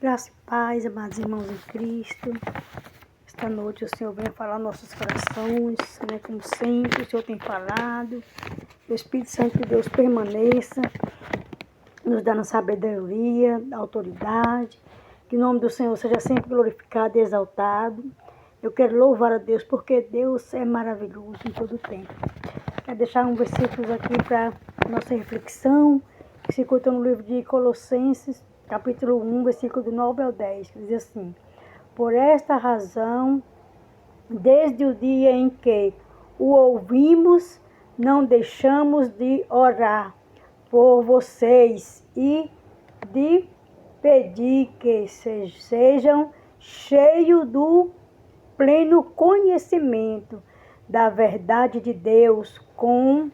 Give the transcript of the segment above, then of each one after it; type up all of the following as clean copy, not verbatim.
Graça e paz, amados irmãos em Cristo. Esta noite o Senhor vem falar nossos corações, né? Como sempre, o Senhor tem falado. O Espírito Santo de Deus permaneça, nos dando sabedoria, autoridade. Que o nome do Senhor seja sempre glorificado e exaltado. Eu quero louvar a Deus, porque Deus é maravilhoso em todo o tempo. Quero deixar um versículo aqui para nossa reflexão, que se encontra no livro de Colossenses, capítulo 1, versículo do 9 ao 10, que diz assim: Por esta razão, desde o dia em que o ouvimos, não deixamos de orar por vocês e de pedir que sejam cheios do pleno conhecimento da verdade de Deus, com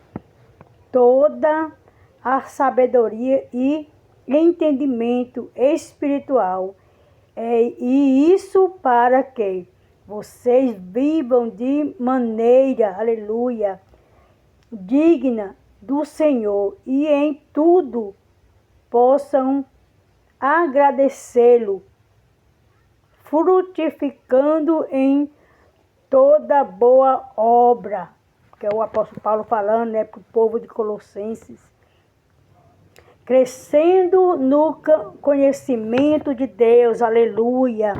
toda a sabedoria e entendimento espiritual. E isso para que vocês vivam de maneira, aleluia, digna do Senhor e em tudo possam agradecê-lo, frutificando em toda boa obra, que é o apóstolo Paulo falando, né, para o povo de Colossenses, crescendo no conhecimento de Deus, aleluia.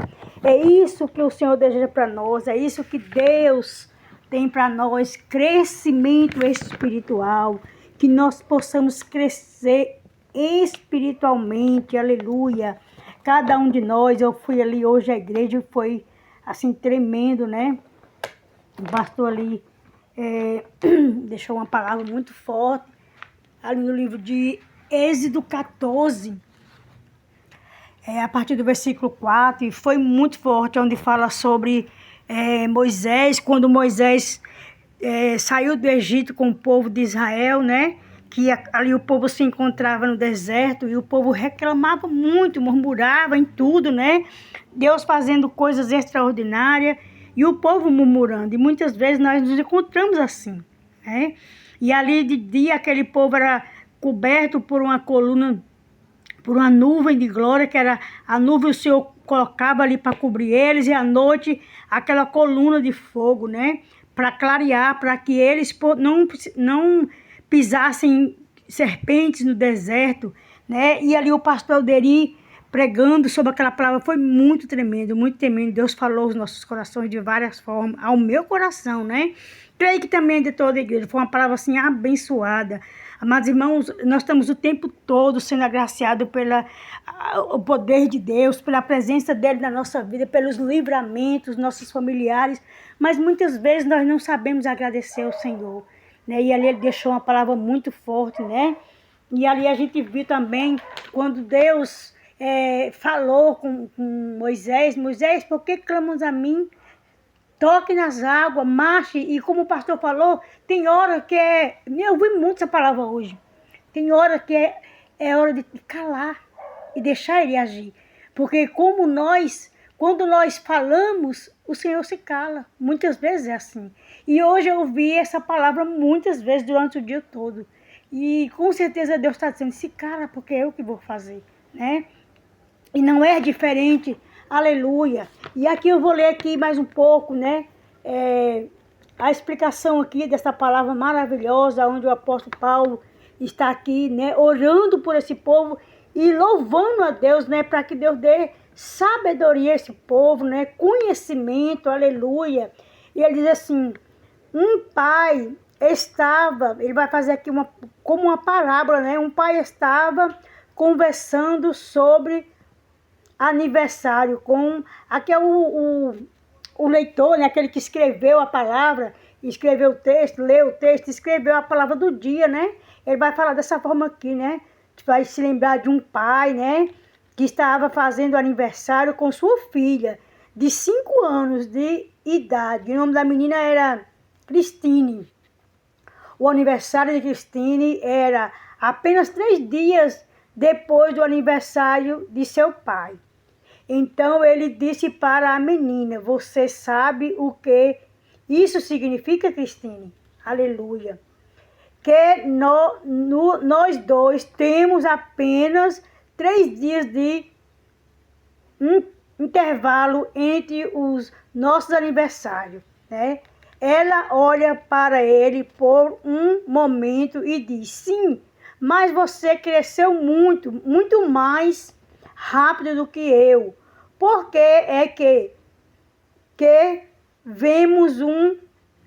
É isso que o Senhor deseja para nós, é isso que Deus tem para nós, crescimento espiritual, que nós possamos crescer espiritualmente, aleluia. Cada um de nós, eu fui ali hoje à igreja e foi assim tremendo, né? O pastor ali deixou uma palavra muito forte, ali no livro de Êxodo 14, a partir do versículo 4, e foi muito forte, onde fala sobre Moisés, quando Moisés saiu do Egito com o povo de Israel, né? Que ali o povo se encontrava no deserto e o povo reclamava muito, murmurava em tudo, né? Deus fazendo coisas extraordinárias e o povo murmurando. E muitas vezes nós nos encontramos assim, né? E ali de dia aquele povo era coberto por uma coluna, por uma nuvem de glória, que era a nuvem, o Senhor colocava ali para cobrir eles, e à noite aquela coluna de fogo, né? Para clarear, para que eles não pisassem serpentes no deserto, né? E ali o pastor Alderi pregando sobre aquela palavra, foi muito tremendo, muito tremendo. Deus falou aos nossos corações de várias formas, ao meu coração, né? Creio que também de toda a igreja, foi uma palavra assim abençoada. Amados irmãos, nós estamos o tempo todo sendo agraciados pelo poder de Deus, pela presença dele na nossa vida, pelos livramentos, nossos familiares, mas muitas vezes nós não sabemos agradecer ao Senhor, né? E ali ele deixou uma palavra muito forte, né? E ali a gente viu também, quando Deus falou com Moisés: Moisés, por que clamas a mim? Toque nas águas, marche. E como o pastor falou, tem hora que eu ouvi muito essa palavra hoje. Tem hora que é hora de calar e deixar ele agir. Porque quando nós falamos, o Senhor se cala. Muitas vezes é assim. E hoje eu ouvi essa palavra muitas vezes durante o dia todo. E com certeza Deus está dizendo: se cala, porque é eu que vou fazer, né? E não é diferente. Aleluia. E aqui eu vou ler aqui mais um pouco, né? A explicação aqui dessa palavra maravilhosa, onde o apóstolo Paulo está aqui, né? Orando por esse povo e louvando a Deus, né? Para que Deus dê sabedoria a esse povo, né? Conhecimento, aleluia. E ele diz assim: um pai estava, ele vai fazer aqui como uma parábola, né? Um pai estava conversando sobre aniversário com aqui é o leitor, né? Aquele que escreveu a palavra, escreveu o texto, leu o texto, escreveu a palavra do dia, né? Ele vai falar dessa forma aqui, né? Vai se lembrar de um pai, né? Que estava fazendo aniversário com sua filha de 5 anos de idade. O nome da menina era Cristine. O aniversário de Cristine era apenas 3 dias depois do aniversário de seu pai. Então ele disse para a menina: você sabe o que isso significa, Cristine? Aleluia. Que nós dois temos apenas 3 dias de um intervalo entre os nossos aniversários, né? Ela olha para ele por um momento e diz: sim, mas você cresceu muito, muito mais rápido do que eu. Porque é que vemos um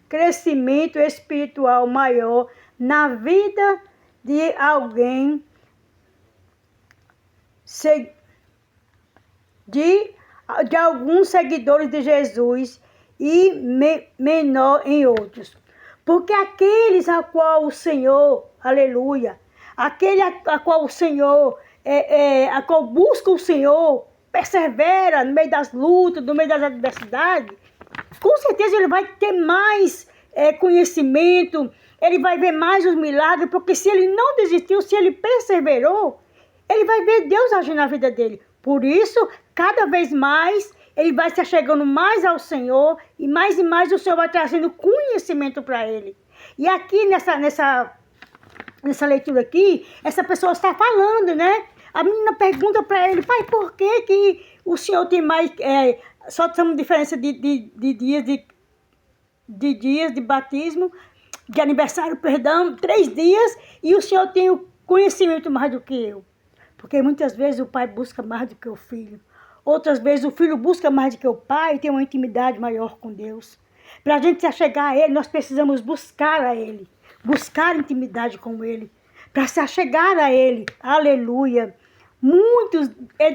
crescimento espiritual maior na vida de alguém, de alguns seguidores de Jesus e menor em outros. Porque aqueles a qual o Senhor, aleluia, aquele a qual o Senhor, a qual busca o Senhor, persevera no meio das lutas, no meio das adversidades, com certeza ele vai ter mais conhecimento, ele vai ver mais os milagres, porque se ele não desistiu, se ele perseverou, ele vai ver Deus agir na vida dele. Por isso, cada vez mais, ele vai se achegando mais ao Senhor e mais o Senhor vai trazendo conhecimento para ele. E aqui nessa leitura aqui, essa pessoa está falando, né? A menina pergunta para ele: pai, por que o Senhor tem mais... só temos diferença de dias de batismo, de aniversário, perdão, 3 dias, e o Senhor tem o conhecimento mais do que eu. Porque muitas vezes o pai busca mais do que o filho. Outras vezes o filho busca mais do que o pai e tem uma intimidade maior com Deus. Para a gente se achegar a Ele, nós precisamos buscar a Ele. Buscar intimidade com Ele. Para se achegar a Ele. Aleluia. Muitos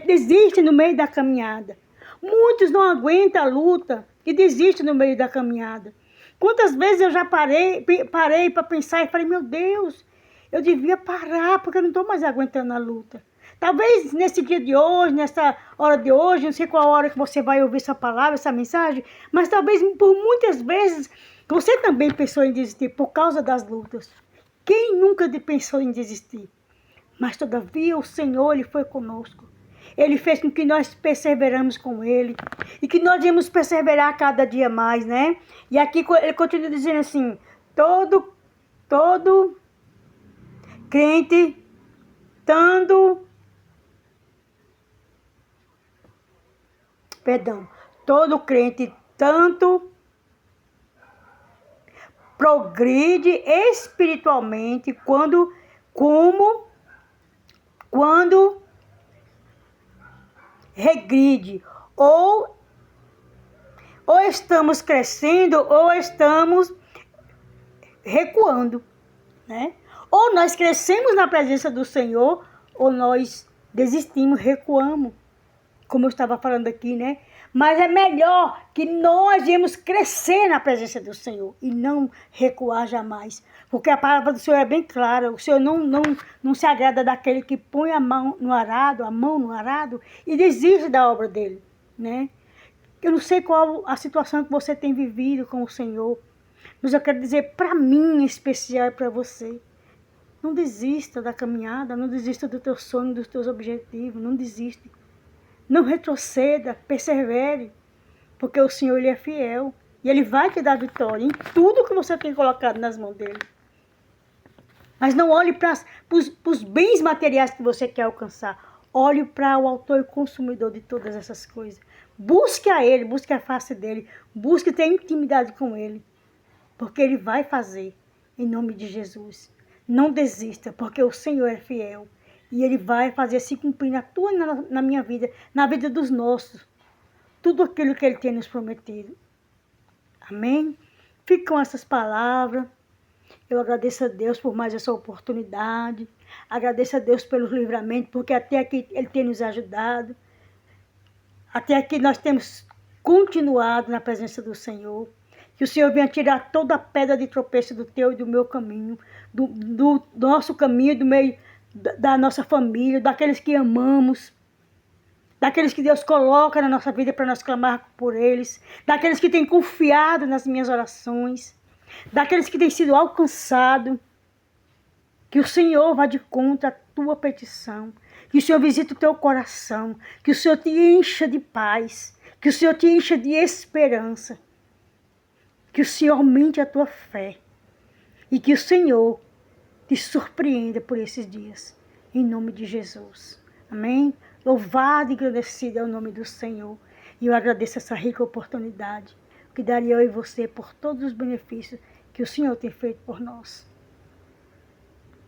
desistem no meio da caminhada. Muitos não aguentam a luta e desistem no meio da caminhada. Quantas vezes eu já parei para pensar e falei: meu Deus, eu devia parar porque eu não estou mais aguentando a luta. Talvez nesse dia de hoje, nessa hora de hoje, não sei qual hora que você vai ouvir essa palavra, essa mensagem, mas talvez por muitas vezes você também pensou em desistir por causa das lutas. Quem nunca pensou em desistir? Mas todavia o Senhor, Ele foi conosco. Ele fez com que nós perseveramos com Ele e que nós íamos perseverar cada dia mais, né? E aqui ele continua dizendo assim: todo crente, todo crente tanto progride espiritualmente quando regride, ou estamos crescendo ou estamos recuando, né? Ou nós crescemos na presença do Senhor ou nós desistimos, recuamos, como eu estava falando aqui, né? Mas é melhor que nós viemos crescer na presença do Senhor e não recuar jamais. Porque a palavra do Senhor é bem clara. O Senhor não se agrada daquele que põe a mão no arado e desiste da obra dele, né? Eu não sei qual a situação que você tem vivido com o Senhor, mas eu quero dizer para mim em especial e para você: não desista da caminhada, não desista do teu sonho, dos teus objetivos, não desista. Não retroceda, persevere, porque o Senhor, Ele é fiel e Ele vai te dar vitória em tudo que você tem colocado nas mãos dEle. Mas não olhe para os bens materiais que você quer alcançar. Olhe para o autor e consumidor de todas essas coisas. Busque a Ele, busque a face dEle, busque ter intimidade com Ele, porque Ele vai fazer, em nome de Jesus. Não desista, porque o Senhor é fiel. E Ele vai fazer se cumprir na tua e na minha vida, na vida dos nossos. Tudo aquilo que Ele tem nos prometido. Amém? Fique com essas palavras. Eu agradeço a Deus por mais essa oportunidade. Agradeço a Deus pelos livramentos, porque até aqui Ele tem nos ajudado. Até aqui nós temos continuado na presença do Senhor. Que o Senhor venha tirar toda a pedra de tropeço do teu e do meu caminho, do nosso caminho, do meio da nossa família, daqueles que amamos, daqueles que Deus coloca na nossa vida para nós clamar por eles, daqueles que têm confiado nas minhas orações, daqueles que têm sido alcançados. Que o Senhor vá de conta à tua petição, que o Senhor visite o teu coração, que o Senhor te encha de paz, que o Senhor te encha de esperança, que o Senhor aumente a tua fé e que o Senhor te surpreenda por esses dias, em nome de Jesus. Amém? Louvado e agradecido é o nome do Senhor. E eu agradeço essa rica oportunidade que daria eu e você por todos os benefícios que o Senhor tem feito por nós.